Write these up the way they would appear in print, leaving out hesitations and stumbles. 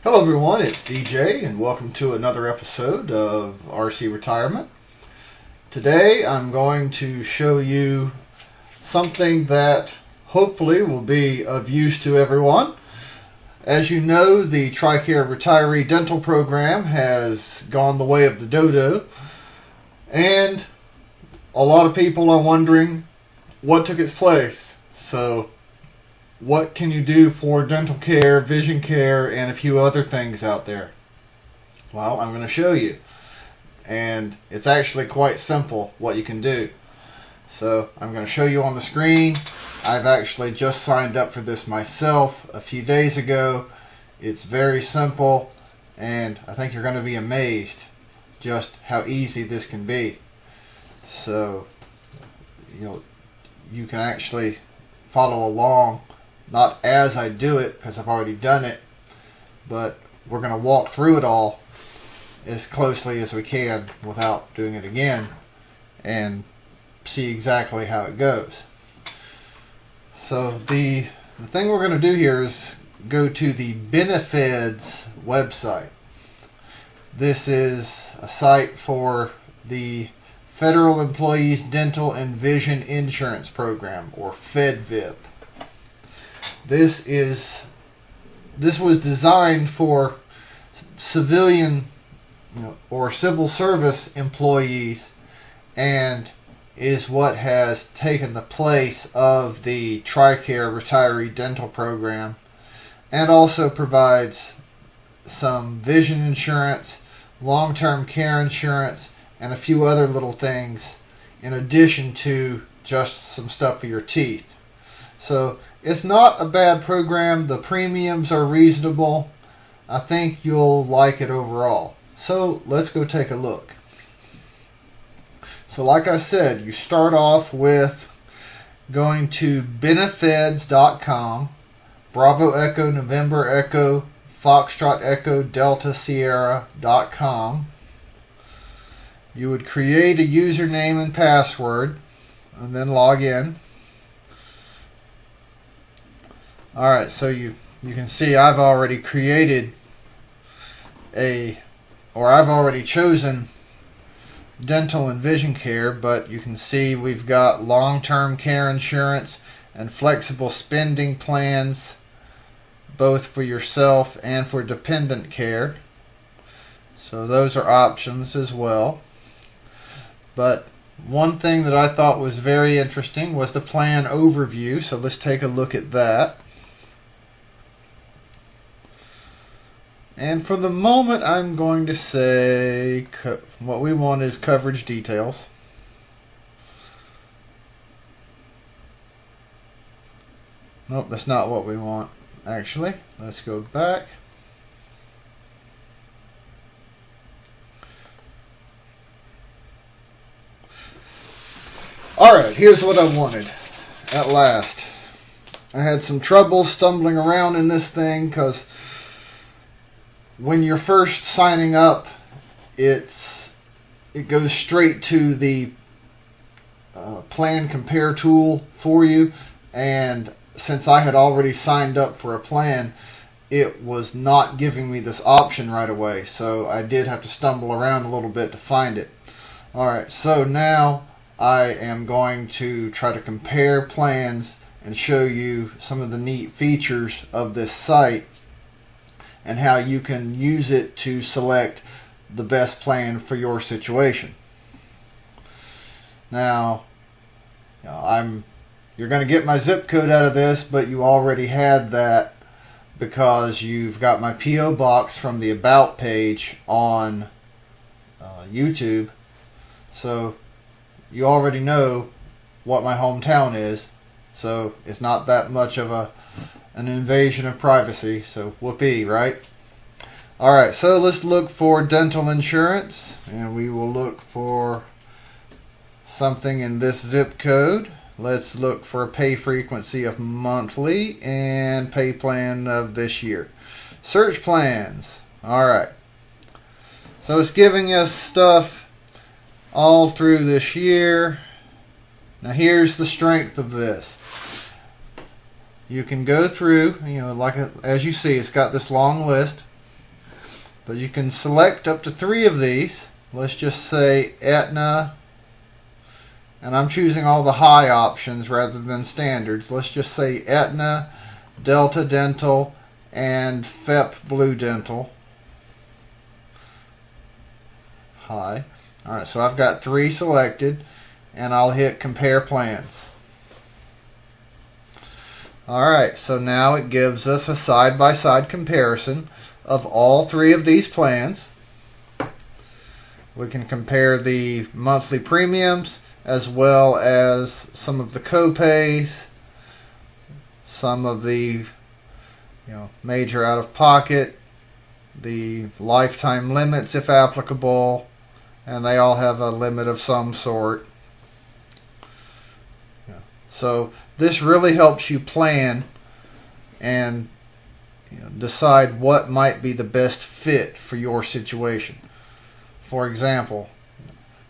Hello everyone, it's DJ and welcome to another episode of RC Retirement. Today I'm going to show you something that hopefully will be of use to everyone. As you know, the TRICARE Retiree Dental Program has gone the way of the dodo, and a lot of people are wondering what took its place. So what can you do for dental care, vision care, and a few other things out there? Well, I'm going to show you. And it's actually quite simple what you can do. So I'm going to show you on the screen. I've actually just signed up for this myself a few days ago. It's very simple, and I think you're going to be amazed just how easy this can be. So, you can actually follow along. Not as I do it, because I've already done it, but we're going to walk through it all as closely as we can without doing it again and see exactly how it goes. So the thing we're going to do here is go to the Benefeds website. This is a site for the Federal Employees Dental and Vision Insurance Program, or FEDVIP. This was designed for civilian or civil service employees, and is what has taken the place of the TRICARE Retiree Dental Program, and also provides some vision insurance, long-term care insurance, and a few other little things in addition to just some stuff for your teeth. So it's not a bad program. The premiums are reasonable. I think you'll like it overall. So let's go take a look. So like I said, you start off with going to benefeds.com, Bravo Echo, November Echo, Foxtrot Echo, Delta Sierra.com. You would create a username and password and then log in. Alright, so you can see I've already created I've already chosen dental and vision care, but you can see we've got long-term care insurance and flexible spending plans, both for yourself and for dependent care. So those are options as well. But one thing that I thought was very interesting was the plan overview, so let's take a look at that. And for the moment, I'm going to say what we want is coverage details. Nope, that's not what we want, actually. Let's go back. Alright, here's what I wanted at last. I had some trouble stumbling around in this thing because when you're first signing up, it goes straight to the plan compare tool for you, and since I had already signed up for a plan, it was not giving me this option right away, so I did have to stumble around a little bit to find it. Alright, so now I am going to try to compare plans and show you some of the neat features of this site and how you can use it to select the best plan for your situation. Now, you're going to get my zip code out of this, but you already had that because you've got my P.O. box from the About page on YouTube. So you already know what my hometown is, so it's not that much of an invasion of privacy, so whoopee, right? Alright, so let's look for dental insurance, and we will look for something in this zip code. Let's look for a pay frequency of monthly and pay plan of this year. Search plans. Alright, so it's giving us stuff all through this year. Now here's the strength of this. You can go through, like as you see, it's got this long list. But you can select up to 3 of these. Let's just say Aetna, and I'm choosing all the high options rather than standards. Let's just say Aetna, Delta Dental, and FEP Blue Dental. High. Alright, so I've got 3 selected, and I'll hit Compare Plans. Alright, so now it gives us a side-by-side comparison of all 3 of these plans. We can compare the monthly premiums as well as some of the co-pays, some of the major out-of-pocket, the lifetime limits if applicable, and they all have a limit of some sort. So this really helps you plan and decide what might be the best fit for your situation. For example,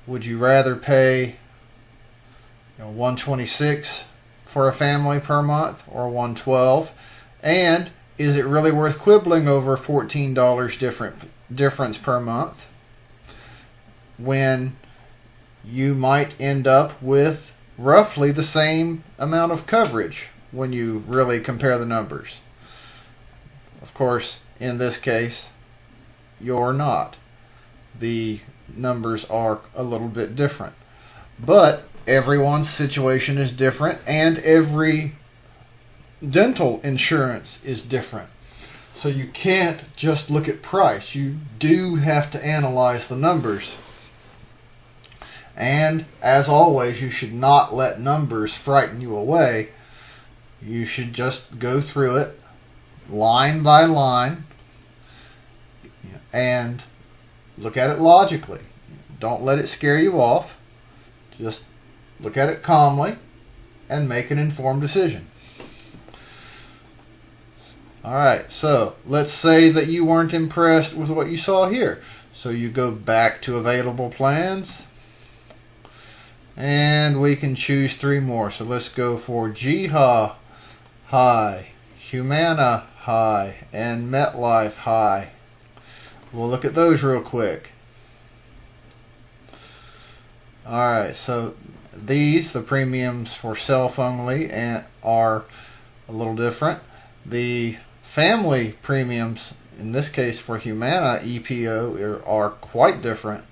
would you rather pay $126 for a family per month or $112? And is it really worth quibbling over $14 difference per month when you might end up with roughly the same amount of coverage when you really compare the numbers? Of course, in this case, you're not. The numbers are a little bit different. But everyone's situation is different, and every dental insurance is different. So you can't just look at price. You do have to analyze the numbers. And as always, you should not let numbers frighten you away. You should just go through it line by line and look at it logically. Don't let it scare you off. Just look at it calmly and make an informed decision. Alright, so let's say that you weren't impressed with what you saw here. So you go back to available plans, and we can choose 3 more. So let's go for GHA High, Humana High, and MetLife High. We'll look at those real quick. Alright, so these, the premiums for self only, are a little different. The family premiums, in this case for Humana EPO, are quite different.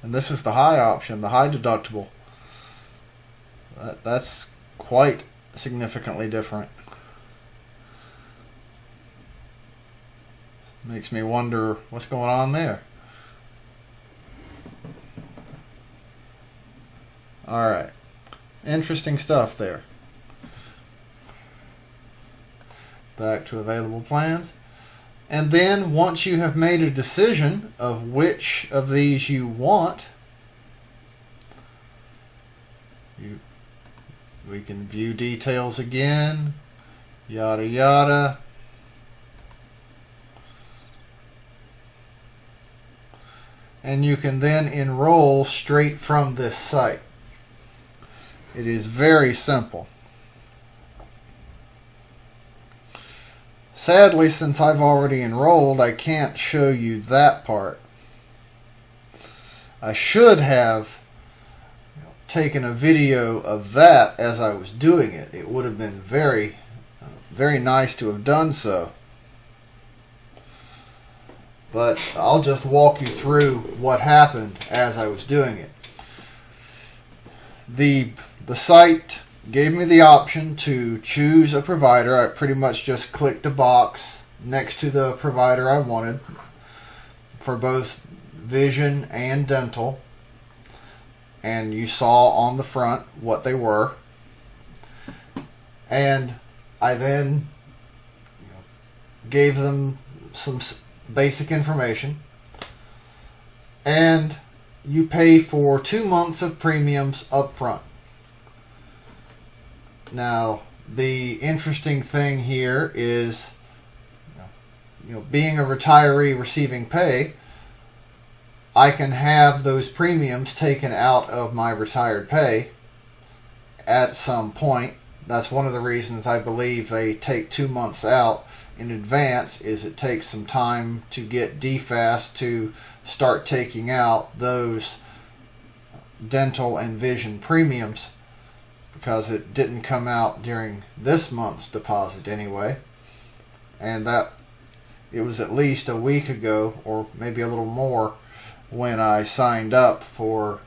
And this is the high option, the high deductible. That's quite significantly different. Makes me wonder what's going on there. Alright. Interesting stuff there. Back to available plans. And then once you have made a decision of which of these you want, we can view details again, yada yada. And you can then enroll straight from this site. It is very simple. Sadly, since I've already enrolled, I can't show you that part. I should have taken a video of that as I was doing it. It would have been very, very nice to have done so. But I'll just walk you through what happened as I was doing it. The site gave me the option to choose a provider. I pretty much just clicked a box next to the provider I wanted for both vision and dental. And you saw on the front what they were. And I then gave them some basic information. And you pay for 2 months of premiums up front. Now, the interesting thing here is, being a retiree receiving pay, I can have those premiums taken out of my retired pay at some point that's one of the reasons I believe they take 2 months out in advance, is it takes some time to get DFAST to start taking out those dental and vision premiums, because it didn't come out during this month's deposit anyway. And that it was at least a week ago, or maybe a little more, when I signed up for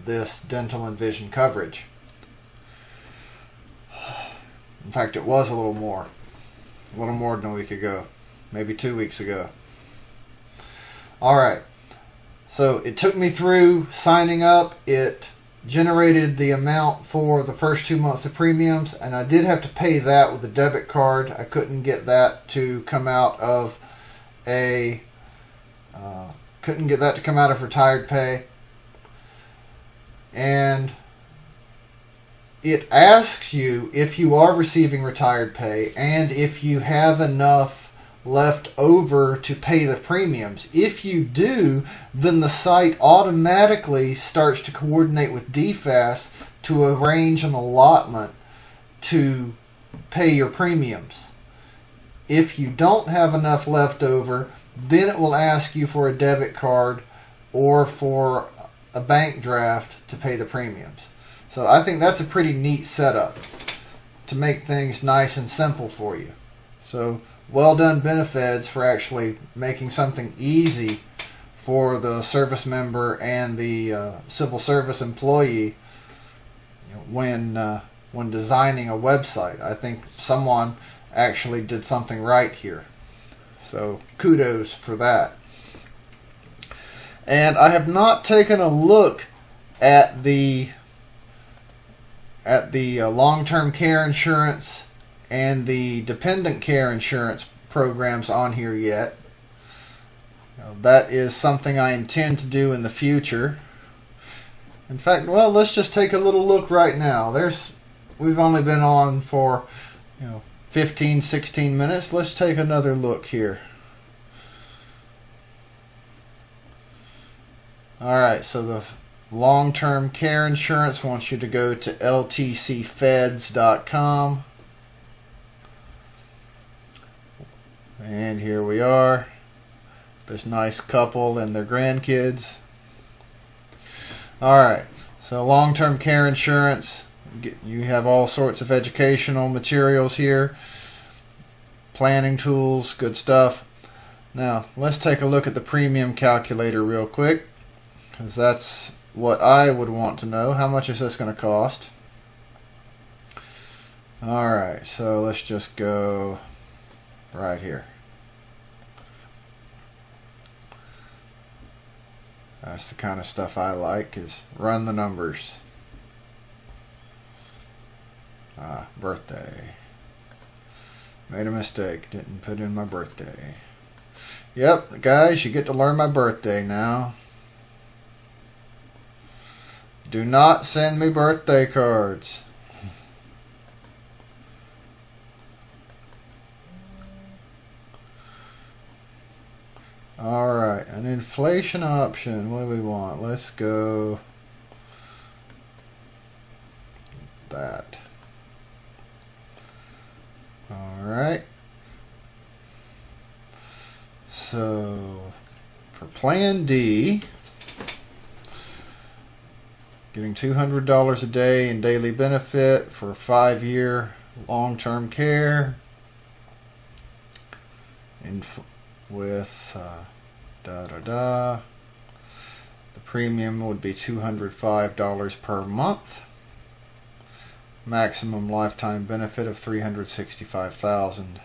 this dental and vision coverage. In fact, it was a little more than a week ago, maybe 2 weeks ago. Alright, so it took me through signing up. It generated the amount for the first 2 months of premiums, and I did have to pay that with a debit card. I couldn't get that to come out of retired pay. And it asks you if you are receiving retired pay and if you have enough left over to pay the premiums. If you do, then the site automatically starts to coordinate with DFAST to arrange an allotment to pay your premiums. If you don't have enough left over, then it will ask you for a debit card or for a bank draft to pay the premiums. So I think that's a pretty neat setup to make things nice and simple for you. So well done, Benefeds, for actually making something easy for the service member and the civil service employee when designing a website. I think someone actually did something right here. So kudos for that. And I have not taken a look at the long-term care insurance and the dependent care insurance programs on here yet. That is something I intend to do in the future. In fact, well, let's just take a little look right now. We've only been on for 15, 16 minutes. Let's take another look here. Alright, so the long-term care insurance wants you to go to ltcfeds.com. And here we are. This nice couple and their grandkids. Alright, so long-term care insurance. You have all sorts of educational materials here. Planning tools, good stuff. Now, let's take a look at the premium calculator real quick, because that's what I would want to know. How much is this going to cost? Alright, so let's just go right here. That's the kind of stuff I like, is run the numbers. Birthday. Made a mistake. Didn't put in my birthday. Yep, guys, you get to learn my birthday now. Do not send me birthday cards. Alright, an inflation option. What do we want? Let's go that. Alright. So, for Plan D, getting $200 a day in daily benefit for a 5-year long-term care. With the premium would be $205 per month. Maximum lifetime benefit of $365,000.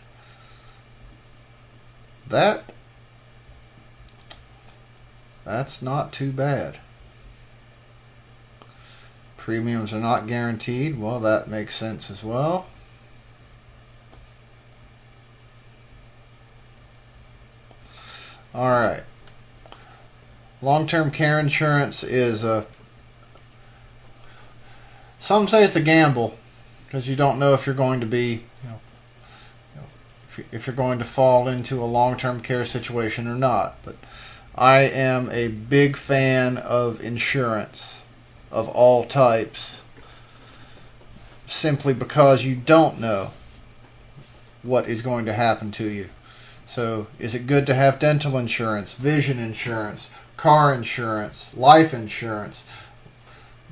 That's not too bad. Premiums are not guaranteed. Well, that makes sense as well. Alright. Long-term care insurance is some say it's a gamble, because you don't know if you're going to be, if you're going to fall into a long-term care situation or not. But I am a big fan of insurance of all types. simply because you don't know what is going to happen to you. So is it good to have dental insurance, vision insurance, car insurance, life insurance?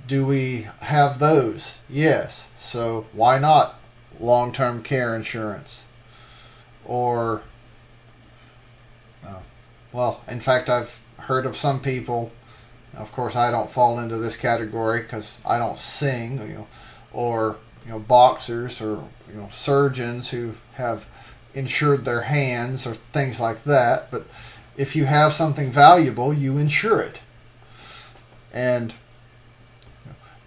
Do we have those? Yes. So why not long-term care insurance? Or, well, in fact, I've heard of some people, of course I don't fall into this category because I don't sing, or boxers or surgeons who have insured their hands or things like that. But if you have something valuable, you insure it. And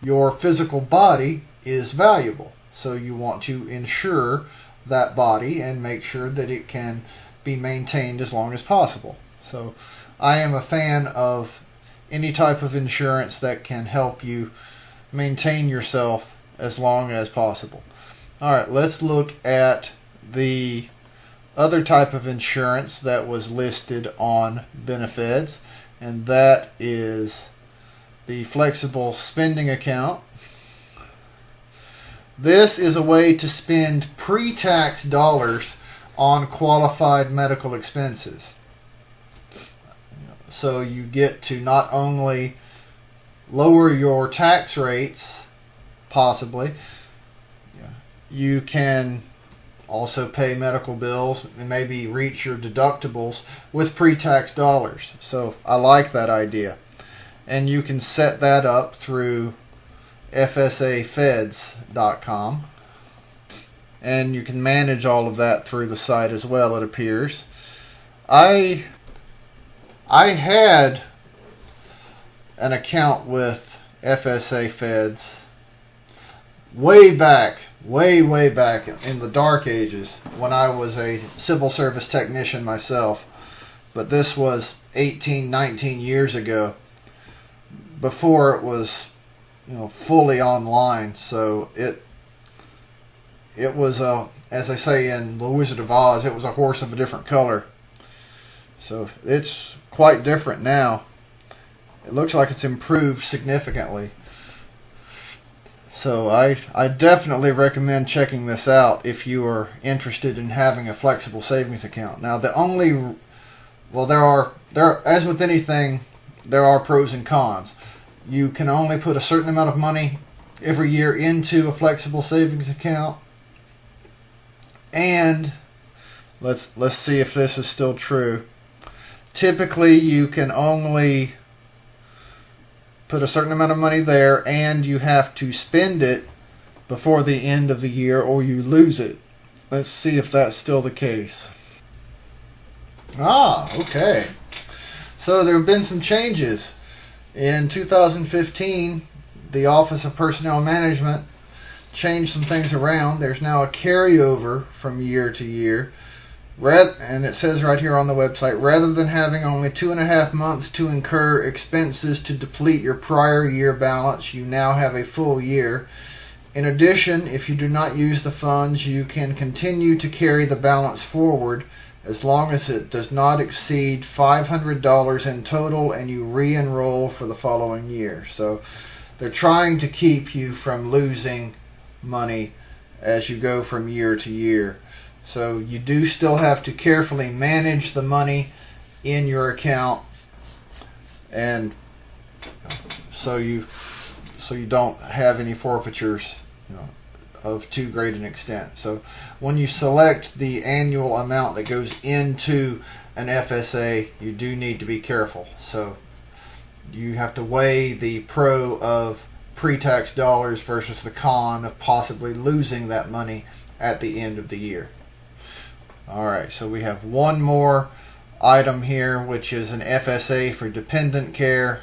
your physical body is valuable, so you want to insure that body and make sure that it can be maintained as long as possible. So I am a fan of any type of insurance that can help you maintain yourself as long as possible. Alright, let's look at the other type of insurance that was listed on Benefeds, and that is the flexible spending account. This is a way to spend pre-tax dollars on qualified medical expenses. So you get to not only lower your tax rates, possibly, you can also pay medical bills and maybe reach your deductibles with pre-tax dollars. So I like that idea. And you can set that up through FSAFeds.com. And you can manage all of that through the site as well, it appears. I had an account with FSA Feds way back in the dark ages when I was a civil service technician myself. But this was 18, 19 years ago, before it was fully online. So it was as they say in The Wizard of Oz, it was a horse of a different color. So it's quite different now. It looks like it's improved significantly. So I definitely recommend checking this out if you are interested in having a flexible savings account. Now there are as with anything, there are pros and cons. You can only put a certain amount of money every year into a flexible savings account. And let's see if this is still true. Typically you can only put a certain amount of money there, and you have to spend it before the end of the year or you lose it. Let's see if that's still the case. Okay. So there have been some changes. In 2015, the Office of Personnel Management changed some things around. There's now a carryover from year to year. And it says right here on the website, rather than having only 2.5 months to incur expenses to deplete your prior year balance, you now have a full year. In addition, if you do not use the funds, you can continue to carry the balance forward as long as it does not exceed $500 in total and you re-enroll for the following year. So they're trying to keep you from losing money as you go from year to year. So you do still have to carefully manage the money in your account, and so you don't have any forfeitures of too great an extent. So when you select the annual amount that goes into an FSA, you do need to be careful. So you have to weigh the pro of pre-tax dollars versus the con of possibly losing that money at the end of the year. Alright, so we have one more item here, which is an FSA for dependent care.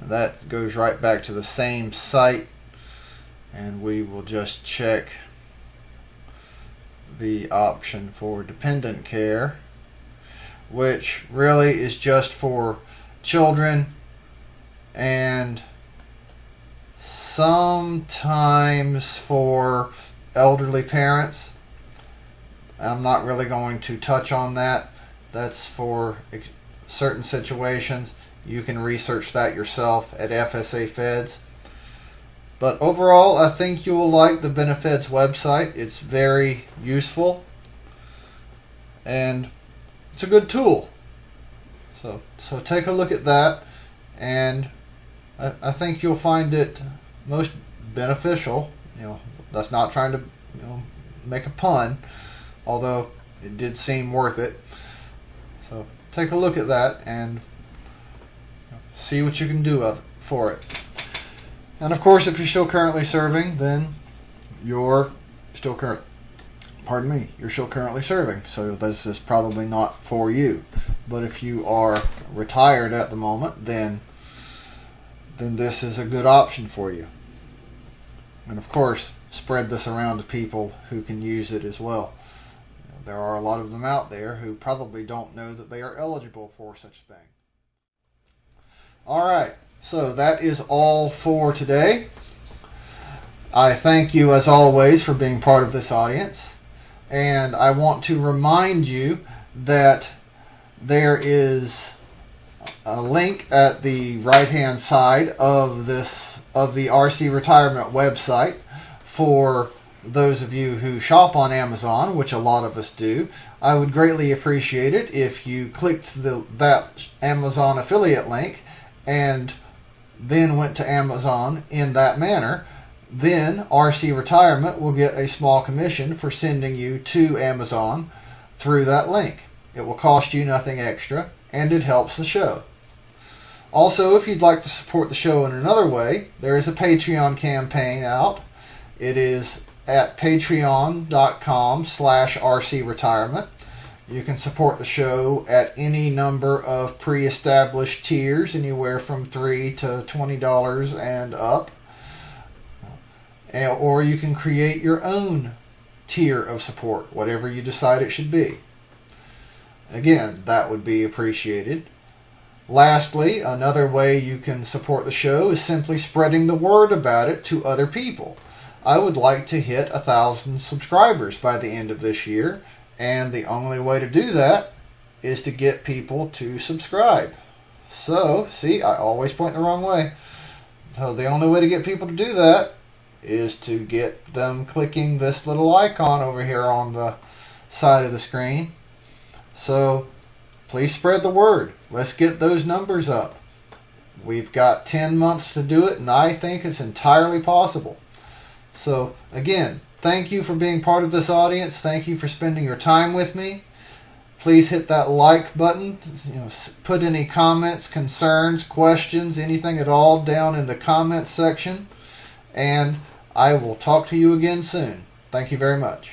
That goes right back to the same site, and we will just check the option for dependent care, which really is just for children and sometimes for elderly parents. I'm not really going to touch on that. That's for certain situations. You can research that yourself at FSA Feds. But overall, I think you'll like the Benefeds website. It's very useful, and it's a good tool. So take a look at that, and I think you'll find it most beneficial. That's not trying to make a pun, although it did seem worth it. So take a look at that and see what you can do for it. And of course, if you're still currently serving, then you're still you're still currently serving. So this is probably not for you. But if you are retired at the moment, then this is a good option for you. And of course, spread this around to people who can use it as well. There are a lot of them out there who probably don't know that they are eligible for such a thing. Alright, so that is all for today. I thank you as always for being part of this audience. And I want to remind you that there is a link at the right hand side of the RC Retirement website for those of you who shop on Amazon, which a lot of us do. I would greatly appreciate it if you clicked that Amazon affiliate link and then went to Amazon in that manner. Then RC Retirement will get a small commission for sending you to Amazon through that link. It will cost you nothing extra, and it helps the show. Also, if you'd like to support the show in another way, there is a Patreon campaign out. It is at patreon.com/RCRetirement. You can support the show at any number of pre-established tiers, anywhere from $3 to $20 and up. Or you can create your own tier of support, whatever you decide it should be. Again, that would be appreciated. Lastly, another way you can support the show is simply spreading the word about it to other people. I would like to hit 1,000 subscribers by the end of this year, and the only way to do that is to get people to subscribe. So, see, I always point the wrong way. So the only way to get people to do that is to get them clicking this little icon over here on the side of the screen. So please spread the word. Let's get those numbers up. We've got 10 months to do it, and I think it's entirely possible. So again, thank you for being part of this audience. Thank you for spending your time with me. Please hit that like button. Put any comments, concerns, questions, anything at all down in the comments section. And I will talk to you again soon. Thank you very much.